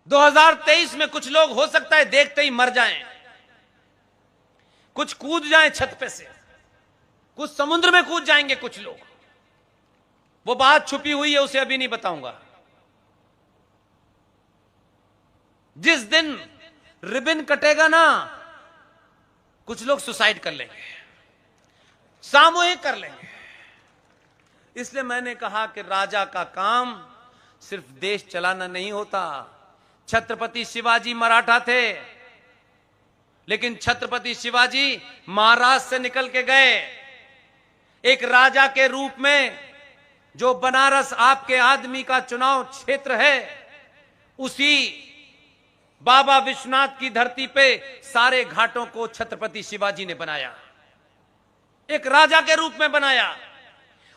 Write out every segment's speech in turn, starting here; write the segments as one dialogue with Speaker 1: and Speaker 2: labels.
Speaker 1: 2023 में कुछ लोग हो सकता है देखते ही मर जाएं, कुछ कूद जाएं छत पे से, कुछ समुद्र में कूद जाएंगे कुछ लोग। वो बात छुपी हुई है, उसे अभी नहीं बताऊंगा। जिस दिन रिबन कटेगा ना, कुछ लोग सुसाइड कर लेंगे, सामूहिक कर लेंगे। इसलिए मैंने कहा कि राजा का काम सिर्फ देश चलाना नहीं होता। छत्रपति शिवाजी मराठा थे, लेकिन छत्रपति शिवाजी महाराष्ट्र से निकल के गए। एक राजा के रूप में जो बनारस आपके आदमी का चुनाव क्षेत्र है, उसी बाबा विश्वनाथ की धरती पे सारे घाटों को छत्रपति शिवाजी ने बनाया, एक राजा के रूप में बनाया।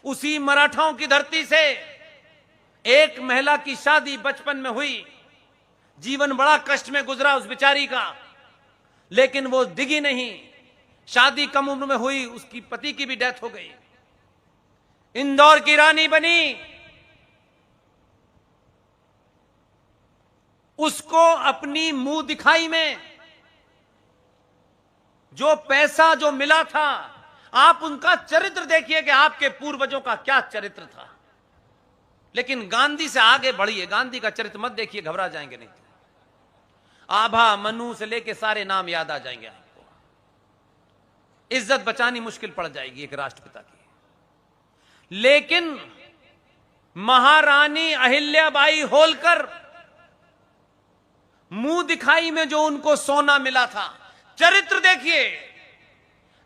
Speaker 1: उसी मराठाओं की धरती से एक महिला की शादी बचपन में हुई, जीवन बड़ा कष्ट में गुजरा उस बेचारी का, लेकिन वो डिगी नहीं। शादी कम उम्र में हुई, उसकी पति की भी डेथ हो गई, इंदौर की रानी बनी। उसको अपनी मुंह दिखाई में जो पैसा जो मिला था, आप उनका चरित्र देखिए कि आपके पूर्वजों का क्या चरित्र था। लेकिन गांधी से आगे बढ़िए, गांधी का चरित्र मत देखिए, घबरा जाएंगे नहीं। आभा मनु से लेके सारे नाम याद आ जाएंगे आपको। इज्जत बचानी मुश्किल पड़ जाएगी एक राष्ट्रपिता की। लेकिन महारानी अहिल्याबाई होलकर, मुंह दिखाई में जो उनको सोना मिला था, चरित्र देखिए।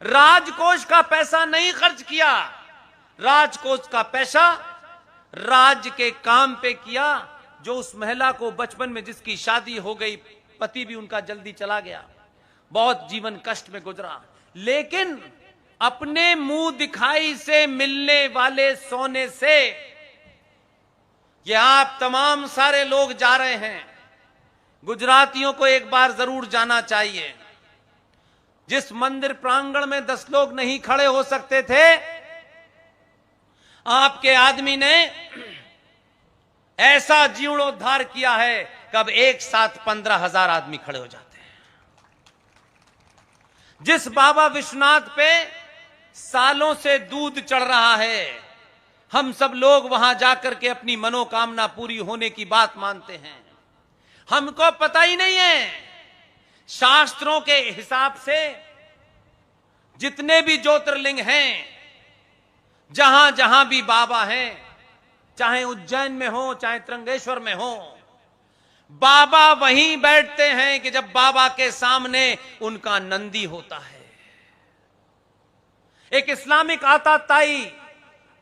Speaker 1: राजकोष का पैसा नहीं खर्च किया, राजकोष का पैसा राज्य के काम पे किया। जो उस महिला को बचपन में जिसकी शादी हो गई, पति भी उनका जल्दी चला गया, बहुत जीवन कष्ट में गुजरा, लेकिन अपने मुंह दिखाई से मिलने वाले सोने से, ये आप तमाम सारे लोग जा रहे हैं, गुजरातियों को एक बार जरूर जाना चाहिए। जिस मंदिर प्रांगण में 10 लोग नहीं खड़े हो सकते थे, आपके आदमी ने ऐसा जीर्णोद्धार किया है, कब एक साथ 15,000 आदमी खड़े हो जाते हैं। जिस बाबा विश्वनाथ पे सालों से दूध चढ़ रहा है, हम सब लोग वहां जाकर के अपनी मनोकामना पूरी होने की बात मानते हैं। हमको पता ही नहीं है, शास्त्रों के हिसाब से जितने भी ज्योतिर्लिंग हैं, जहां जहां भी बाबा हैं, चाहे उज्जैन में हो चाहे त्र्यंबकेश्वर में हो, बाबा वहीं बैठते हैं कि जब बाबा के सामने उनका नंदी होता है। एक इस्लामिक आताताई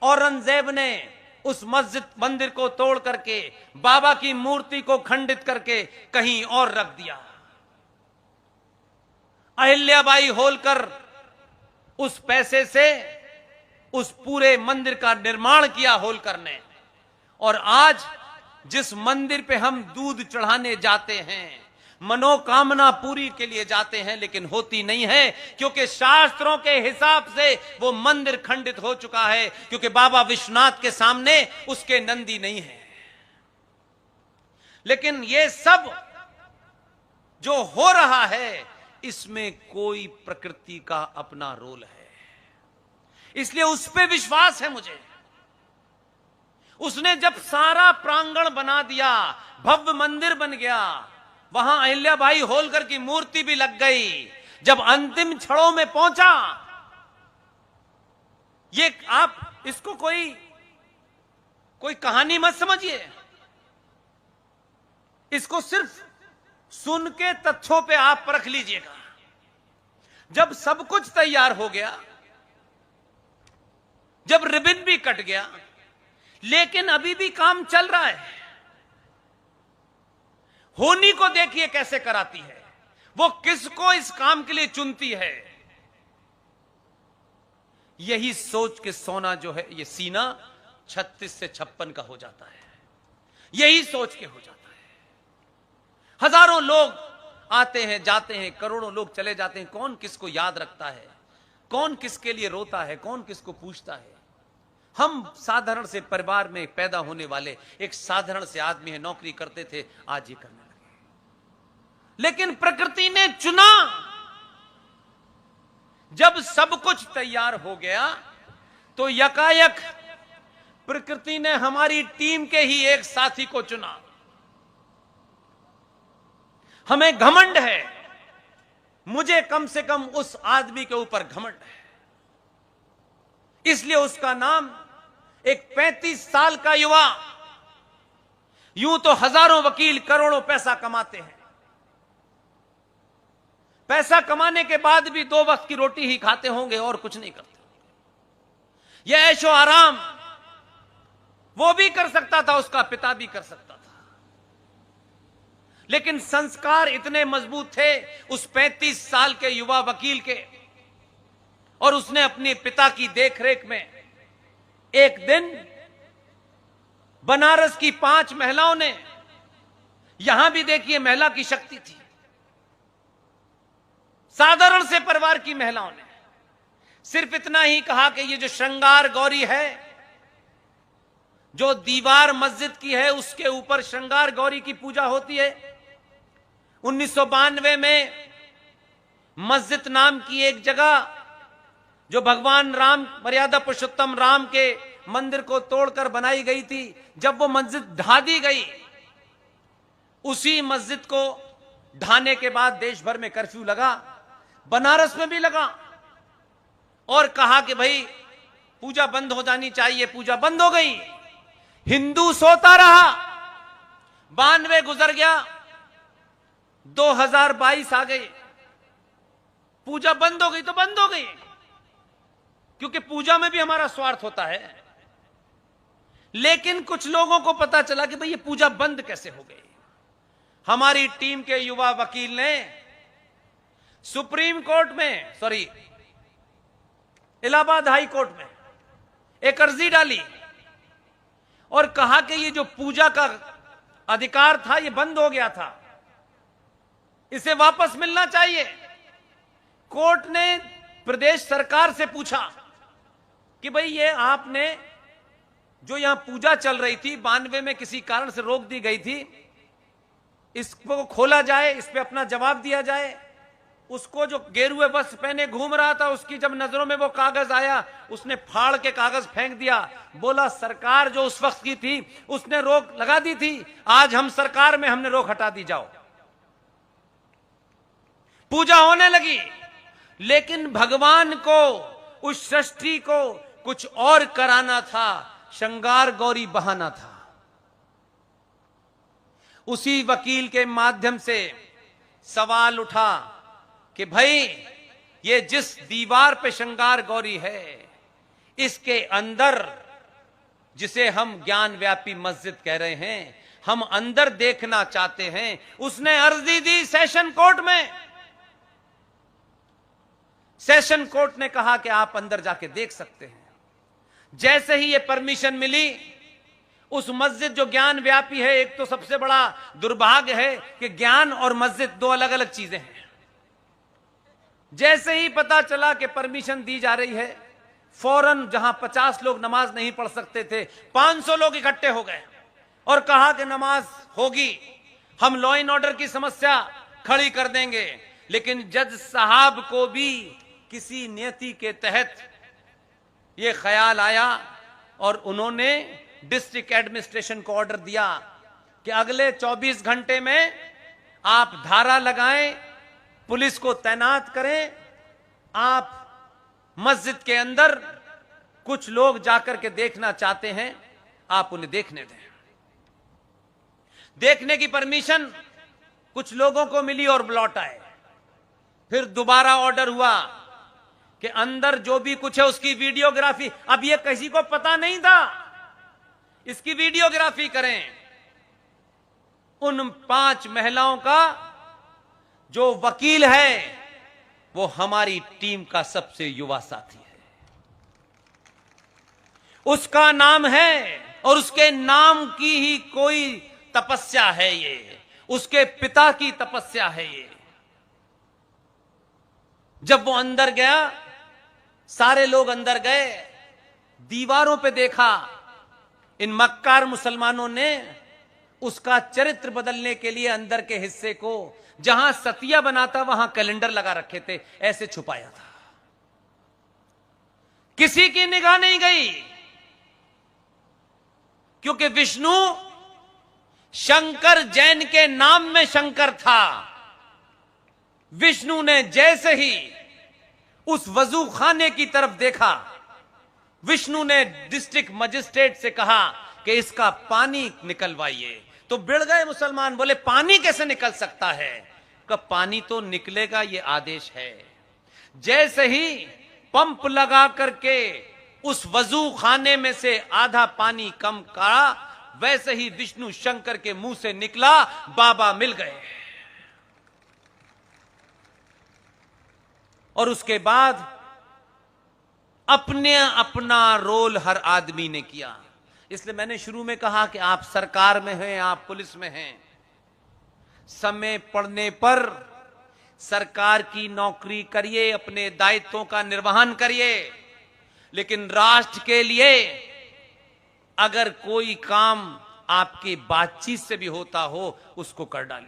Speaker 1: औरंगजेब ने उस मस्जिद मंदिर को तोड़ करके बाबा की मूर्ति को खंडित करके कहीं और रख दिया। अहिल्याबाई होलकर उस पैसे से उस पूरे मंदिर का निर्माण किया होलकर ने। और आज जिस मंदिर पे हम दूध चढ़ाने जाते हैं, मनोकामना पूरी के लिए जाते हैं, लेकिन होती नहीं है, क्योंकि शास्त्रों के हिसाब से वो मंदिर खंडित हो चुका है, क्योंकि बाबा विश्वनाथ के सामने उसके नंदी नहीं है। लेकिन ये सब जो हो रहा है, इसमें कोई प्रकृति का अपना रोल है, इसलिए उस पर विश्वास है मुझे। उसने जब सारा प्रांगण बना दिया, भव्य मंदिर बन गया, वहां अहिल्याबाई होलकर की मूर्ति भी लग गई। जब अंतिम क्षणों में पहुंचा, ये आप इसको कोई कहानी मत समझिए, इसको सिर्फ सुन के तथ्यों पे आप परख लीजिएगा। जब सब कुछ तैयार हो गया, जब रिबन भी कट गया, लेकिन अभी भी काम चल रहा है। होनी को देखिए कैसे कराती है, वो किसको इस काम के लिए चुनती है। यही सोच के सोना जो है, ये सीना 36 से 56 का हो जाता है, यही सोच के हो जाता है। हजारों लोग आते हैं जाते हैं, करोड़ों लोग चले जाते हैं, कौन किसको याद रखता है, कौन किसके लिए रोता है, कौन किसको पूछता है। हम साधारण से परिवार में पैदा होने वाले एक साधारण से आदमी है, नौकरी करते थे, आज ये करने लगे। लेकिन प्रकृति ने चुना। जब सब कुछ तैयार हो गया तो यकायक प्रकृति ने हमारी टीम के ही एक साथी को चुना। हमें घमंड है, मुझे कम से कम उस आदमी के ऊपर घमंड है, इसलिए उसका नाम एक 35 साल का युवा। यूं तो हजारों वकील करोड़ों पैसा कमाते हैं, पैसा कमाने के बाद भी 2 वक्त की रोटी ही खाते होंगे और कुछ नहीं करते। यह ऐशो आराम वो भी कर सकता था, उसका पिता भी कर सकता था, लेकिन संस्कार इतने मजबूत थे उस 35 साल के युवा वकील के, और उसने अपने पिता की देखरेख में एक दिन बनारस की 5 महिलाओं ने, यहां भी देखिए महिला की शक्ति थी, साधारण से परिवार की महिलाओं ने सिर्फ इतना ही कहा कि ये जो श्रृंगार गौरी है, जो दीवार मस्जिद की है, उसके ऊपर श्रृंगार गौरी की पूजा होती है। 1992 में मस्जिद नाम की एक जगह जो भगवान राम, मर्यादा पुरुषोत्तम राम के मंदिर को तोड़कर बनाई गई थी, जब वो मस्जिद ढा दी गई, उसी मस्जिद को ढाने के बाद देश भर में कर्फ्यू लगा, बनारस में भी लगा, और कहा कि भाई पूजा बंद हो जानी चाहिए। पूजा बंद हो गई, हिंदू सोता रहा। 92 गुजर गया, 2022 आ गई, पूजा बंद हो गई तो बंद हो गई, क्योंकि पूजा में भी हमारा स्वार्थ होता है। लेकिन कुछ लोगों को पता चला कि भाई ये पूजा बंद कैसे हो गई। हमारी टीम के युवा वकील ने सुप्रीम कोर्ट में, सॉरी इलाहाबाद हाई कोर्ट में एक अर्जी डाली और कहा कि ये जो पूजा का अधिकार था ये बंद हो गया था, इसे वापस मिलना चाहिए। कोर्ट ने प्रदेश सरकार से पूछा कि भाई ये आपने जो यहां पूजा चल रही थी 92 में किसी कारण से रोक दी गई थी, इसको खोला जाए, इस पे अपना जवाब दिया जाए। उसको जो गेरुए वस्त्र पहने घूम रहा था, उसकी जब नजरों में वो कागज आया, उसने फाड़ के कागज फेंक दिया। बोला सरकार जो उस वक्त की थी उसने रोक लगा दी थी, आज हम सरकार में, हमने रोक हटा दी, जाओ। पूजा होने लगी, लेकिन भगवान को, उस सृष्टि को कुछ और कराना था, श्रृंगार गौरी बहाना था। उसी वकील के माध्यम से सवाल उठा कि भाई ये जिस दीवार पे श्रृंगार गौरी है, इसके अंदर, जिसे हम ज्ञान व्यापी मस्जिद कह रहे हैं, हम अंदर देखना चाहते हैं। उसने अर्जी दी सेशन कोर्ट में। सेशन कोर्ट ने कहा कि आप अंदर जाके देख सकते हैं। जैसे ही ये परमिशन मिली, उस मस्जिद जो ज्ञान व्यापी है, एक तो सबसे बड़ा दुर्भाग्य है कि ज्ञान और मस्जिद 2 अलग अलग चीजें हैं। जैसे ही पता चला कि परमिशन दी जा रही है, फौरन जहां 50 लोग नमाज नहीं पढ़ सकते थे, 500 लोग इकट्ठे हो गए और कहा कि नमाज होगी, हम लॉ एंड ऑर्डर की समस्या खड़ी कर देंगे। लेकिन जज साहब को भी किसी नियति के तहत यह ख्याल आया और उन्होंने डिस्ट्रिक्ट एडमिनिस्ट्रेशन को ऑर्डर दिया कि अगले 24 घंटे में आप धारा लगाएं, पुलिस को तैनात करें, आप मस्जिद के अंदर कुछ लोग जाकर के देखना चाहते हैं, आप उन्हें देखने दें। देखने की परमिशन कुछ लोगों को मिली और लौट आए। फिर दोबारा ऑर्डर हुआ कि अंदर जो भी कुछ है उसकी वीडियोग्राफी। अब यह किसी को पता नहीं था, इसकी वीडियोग्राफी करें। उन 5 महिलाओं का जो वकील है वो हमारी टीम का सबसे युवा साथी है, उसका नाम है, और उसके नाम की ही कोई तपस्या है, ये उसके पिता की तपस्या है। ये जब वो अंदर गया, सारे लोग अंदर गए, दीवारों पे देखा इन मक्कार मुसलमानों ने उसका चरित्र बदलने के लिए अंदर के हिस्से को जहां सतिया बनाता वहां कैलेंडर लगा रखे थे, ऐसे छुपाया था। किसी की निगाह नहीं गई, क्योंकि विष्णु शंकर जैन के नाम में शंकर था। विष्णु ने जैसे ही उस वजू खाने की तरफ देखा, विष्णु ने डिस्ट्रिक्ट मजिस्ट्रेट से कहा कि इसका पानी निकलवाइए। तो बिड़ गए मुसलमान, बोले पानी कैसे निकल सकता है? कब पानी तो निकलेगा, ये आदेश है। जैसे ही पंप लगा करके उस वजू खाने में से आधा पानी कम करा, वैसे ही विष्णु शंकर के मुंह से निकला, बाबा मिल गए। और उसके बाद अपने अपना रोल हर आदमी ने किया। इसलिए मैंने शुरू में कहा कि आप सरकार में हैं, आप पुलिस में हैं, समय पड़ने पर सरकार की नौकरी करिए, अपने दायित्वों का निर्वहन करिए, लेकिन राष्ट्र के लिए अगर कोई काम आपकी बातचीत से भी होता हो, उसको कर डालिए।